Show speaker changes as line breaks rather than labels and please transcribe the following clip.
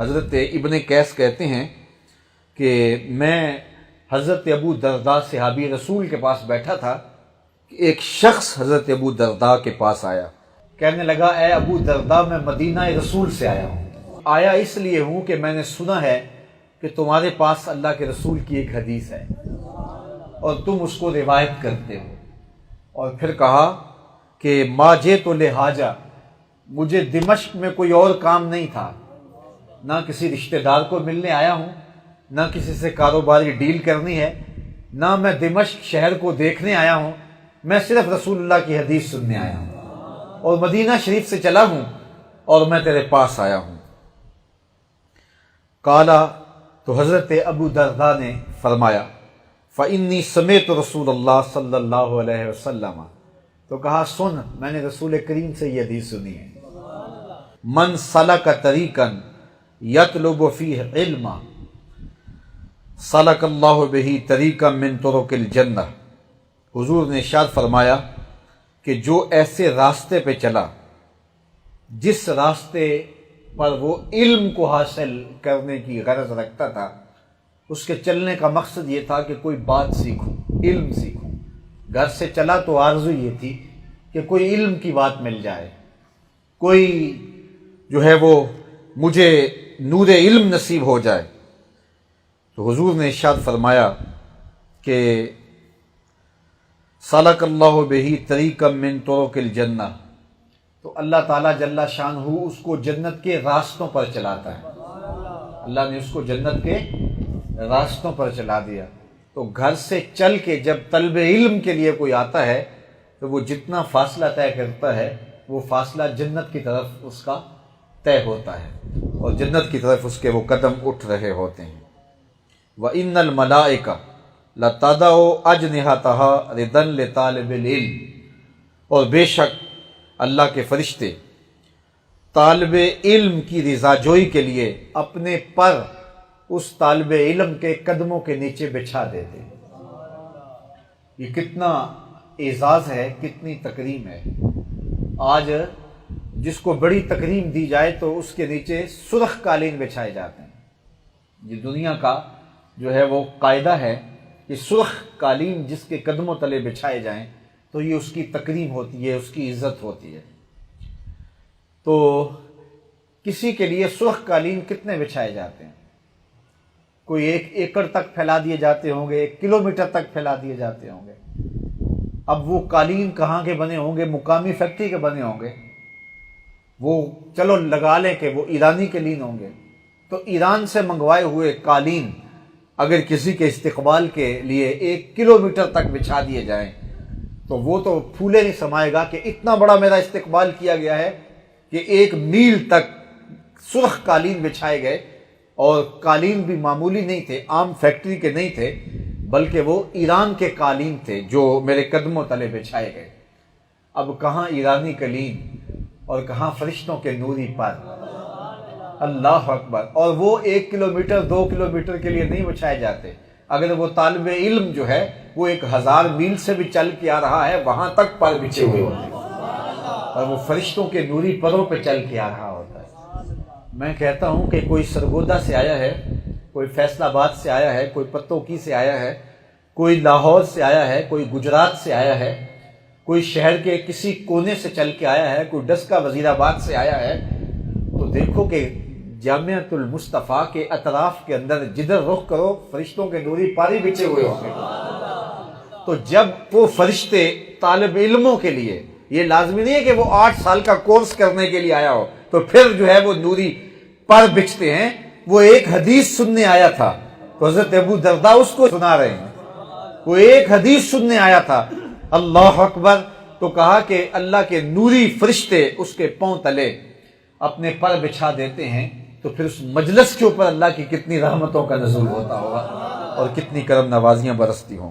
حضرت ابن قیس کہتے ہیں کہ میں حضرت ابو درداء صحابی رسول کے پاس بیٹھا تھا کہ ایک شخص حضرت ابو درداء کے پاس آیا، کہنے لگا اے ابو درداء میں مدینہ رسول سے آیا ہوں، آیا اس لیے ہوں کہ میں نے سنا ہے کہ تمہارے پاس اللہ کے رسول کی ایک حدیث ہے اور تم اس کو روایت کرتے ہو۔ اور پھر کہا کہ ما جئت لحاجہ، مجھے دمشق میں کوئی اور کام نہیں تھا، نہ کسی رشتہ دار کو ملنے آیا ہوں، نہ کسی سے کاروباری ڈیل کرنی ہے، نہ میں دمشق شہر کو دیکھنے آیا ہوں، میں صرف رسول اللہ کی حدیث سننے آیا ہوں اور مدینہ شریف سے چلا ہوں اور میں تیرے پاس آیا ہوں۔ قالا، تو حضرت ابو درداء نے فرمایا فإنی سمعت رسول اللہ صلی اللہ علیہ وسلم، تو کہا سن، میں نے رسول کریم سے یہ حدیث سنی ہے، من سلک طریقا یطلب فیہ علما سلک اللہ بہ طریقا من طرق الجنہ۔ حضور نے ارشاد فرمایا کہ جو ایسے راستے پہ چلا جس راستے پر وہ علم کو حاصل کرنے کی غرض رکھتا تھا، اس کے چلنے کا مقصد یہ تھا کہ کوئی بات سیکھوں، علم سیکھوں، گھر سے چلا تو آرزو یہ تھی کہ کوئی علم کی بات مل جائے، کوئی جو ہے وہ مجھے نور علم نصیب ہو جائے۔ تو حضور نے ارشاد فرمایا کہ سلک اللہ بہ طریقا من طرق الجنہ، تو اللہ تعالیٰ جل شانہ اس کو جنت کے راستوں پر چلاتا ہے، اللہ نے اس کو جنت کے راستوں پر چلا دیا۔ تو گھر سے چل کے جب طلب علم کے لیے کوئی آتا ہے تو وہ جتنا فاصلہ طے کرتا ہے وہ فاصلہ جنت کی طرف اس کا طے ہوتا ہے اور جنت کی طرف اس کے وہ قدم اٹھ رہے ہوتے ہیں۔ وَإِنَّ الْمَلَائِكَةَ لَتَضَعُ أَجْنِحَتَهَا رِضًا لِطَالِبِ الْعِلْمِ، اور بے شک اللہ کے فرشتے طالب علم کی رضا جوئی کے لیے اپنے پر اس طالب علم کے قدموں کے نیچے بچھا دیتے۔ یہ کتنا اعزاز ہے، کتنی تکریم ہے۔ آج جس کو بڑی تکریم دی جائے تو اس کے نیچے سرخ قالین بچھائے جاتے ہیں۔ یہ دنیا کا جو ہے وہ قاعدہ ہے کہ سرخ قالین جس کے قدموں تلے بچھائے جائیں تو یہ اس کی تکریم ہوتی ہے، اس کی عزت ہوتی ہے۔ تو کسی کے لیے سرخ قالین کتنے بچھائے جاتے ہیں؟ کوئی 1 ایکڑ تک پھیلا دیے جاتے ہوں گے، 1 کلومیٹر تک پھیلا دیے جاتے ہوں گے۔ اب وہ قالین کہاں کے بنے ہوں گے؟ مقامی فیکٹری کے بنے ہوں گے، وہ چلو لگا لیں کہ وہ ایرانی قالین ہوں گے۔ تو ایران سے منگوائے ہوئے قالین اگر کسی کے استقبال کے لیے 1 کلومیٹر تک بچھا دیے جائیں تو وہ تو پھولے نہیں سمائے گا کہ اتنا بڑا میرا استقبال کیا گیا ہے کہ 1 میل تک سرخ قالین بچھائے گئے، اور قالین بھی معمولی نہیں تھے، عام فیکٹری کے نہیں تھے، بلکہ وہ ایران کے قالین تھے جو میرے قدموں تلے بچھائے گئے۔ اب کہاں ایرانی قالین اور کہاں فرشتوں کے نوری پر، اللہ اکبر۔ اور وہ 1 کلومیٹر 2 کلومیٹر کے لیے نہیں بچھائے جاتے، اگر وہ طالب علم جو ہے وہ 1000 میل سے بھی چل کے آ رہا ہے وہاں تک پر بچھے ہوئے ہوتے ہیں، اور وہ فرشتوں کے نوری پروں پہ چل کے آ رہا ہوتا ہے۔ میں کہتا ہوں کہ کوئی سرگودا سے آیا ہے، کوئی فیصل آباد سے آیا ہے، کوئی پتوکی سے آیا ہے، کوئی لاہور سے آیا ہے، کوئی گجرات سے آیا ہے، کوئی شہر کے کسی کونے سے چل کے آیا ہے، کوئی ڈسکا وزیر آباد سے آیا ہے، تو دیکھو کہ جامعۃ المصطفیٰ کے اطراف کے اندر جدھر رخ کرو فرشتوں کے نوری پاری بچھے ہوئے ہوں گے۔ تو جب وہ فرشتے طالب علموں کے لیے، یہ لازمی نہیں ہے کہ وہ 8 سال کا کورس کرنے کے لیے آیا ہو تو پھر جو ہے وہ نوری پر بچھتے ہیں، وہ ایک حدیث سننے آیا تھا تو حضرت ابو درداء اس کو سنا رہے ہیں، وہ ایک حدیث سننے آیا تھا، اللہ اکبر۔ تو کہا کہ اللہ کے نوری فرشتے اس کے پاؤں تلے اپنے پر بچھا دیتے ہیں، تو پھر اس مجلس کے اوپر اللہ کی کتنی رحمتوں کا نزول ہوتا ہوگا اور کتنی کرم نوازیاں برستی ہوں گی۔